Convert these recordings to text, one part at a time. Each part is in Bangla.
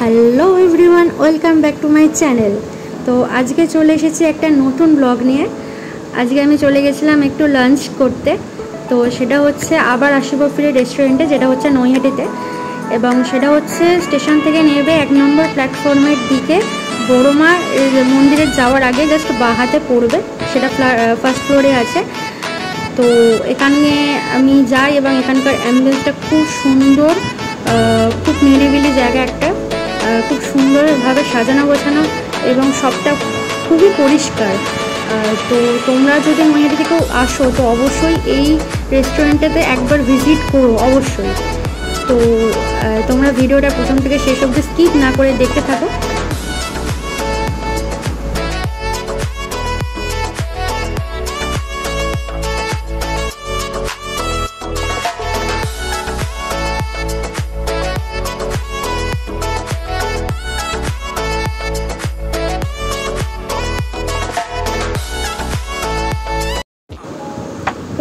Hello everyone, welcome back to my channel. তো আজকে চলে এসেছি একটা নতুন ব্লগ নিয়ে। আজকে আমি চলে গেছিলাম একটু লাঞ্চ করতে। তো সেটা হচ্ছে আবার আসিব ফিরে রেস্টুরেন্টে, যেটা হচ্ছে নৈহাটিতে, এবং সেটা হচ্ছে স্টেশন থেকে নেবে 1 নম্বর প্ল্যাটফর্মের দিকে বড়মা মন্দিরে যাওয়ার আগে জাস্ট বাঁ হাতে পড়বে, সেটা ফার্স্ট ফ্লোরে আছে। তো এখানে আমি যাই এবং এখানকার অ্যাম্বিয়েন্সটা খুব সুন্দর, খুব নিরিবিলি জায়গা একটা, খুব সুন্দরভাবে সাজানো গোছানো এবং সবটা খুবই পরিষ্কার। তো তোমরা যদি নৈহাটি থেকেও আসো তো অবশ্যই এই রেস্টুরেন্টেতে একবার ভিজিট করো অবশ্যই। তো তোমরা ভিডিওটা প্রথম থেকে শেষ অবধি স্কিপ না করে দেখতে থাকো।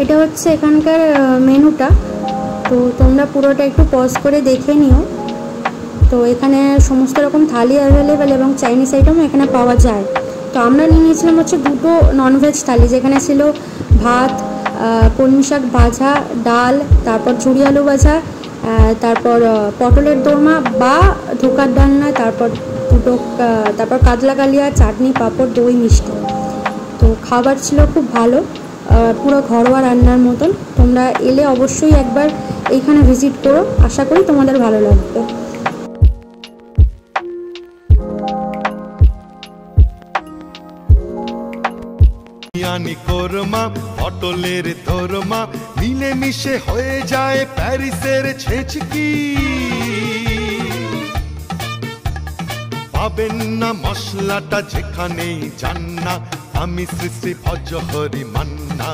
এটা হচ্ছে এখানকার মেনুটা, তো তোমরা পুরোটা একটু পজ করে দেখে নিও। তো এখানে সমস্ত রকম থালি অ্যাভেলেবেল এবং চাইনিজ আইটেমও এখানে পাওয়া যায়। তো আমরা নিয়ে নিয়েছিলাম হচ্ছে 2টো ননভেজ থালি, যেখানে ছিল ভাত, কলমি শাক ভাজা, ডাল, তারপর ঝুরি আলু ভাজা, তারপর পটলের দোরমা বা ধোকার ডালনা, তারপর কাতলা কালিয়া, চাটনি, পাঁপড়, দই, মিষ্টি। তো খাবার ছিল খুব ভালো, পুরো ঘরোয়া রান্নার মতন। তোমরা এলে অবশ্যই একবার এইখানে ভিজিট করো, আশা করি তোমাদের ভালো লাগবে। কোরমা পটলের দোরমা মিলে মিশে হয়ে যায় প্যারিসের ছেচকি। পাবেন না মশলাটা যেখানেই যান না, আমি শ্রী শ্রী ভজহরি মান্না।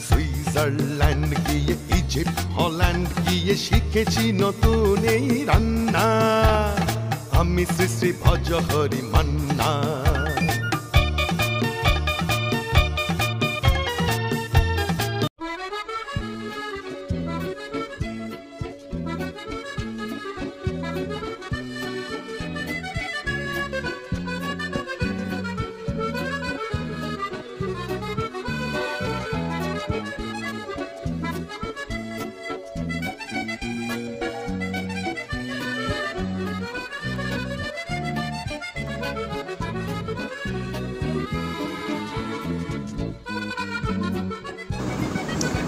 সুইজারল্যান্ড গিয়ে, ইজিপ্ট, হল্যান্ড গিয়ে শিখেছি নতুন এই রান্না, আমি শ্রী শ্রী ভজহরি মান্না।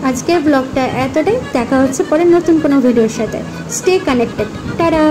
আজকের ব্লগটা এতটাই, দেখা হচ্ছে পরে নতুন কোনো ভিডিওর সাথে। Stay connected, tata.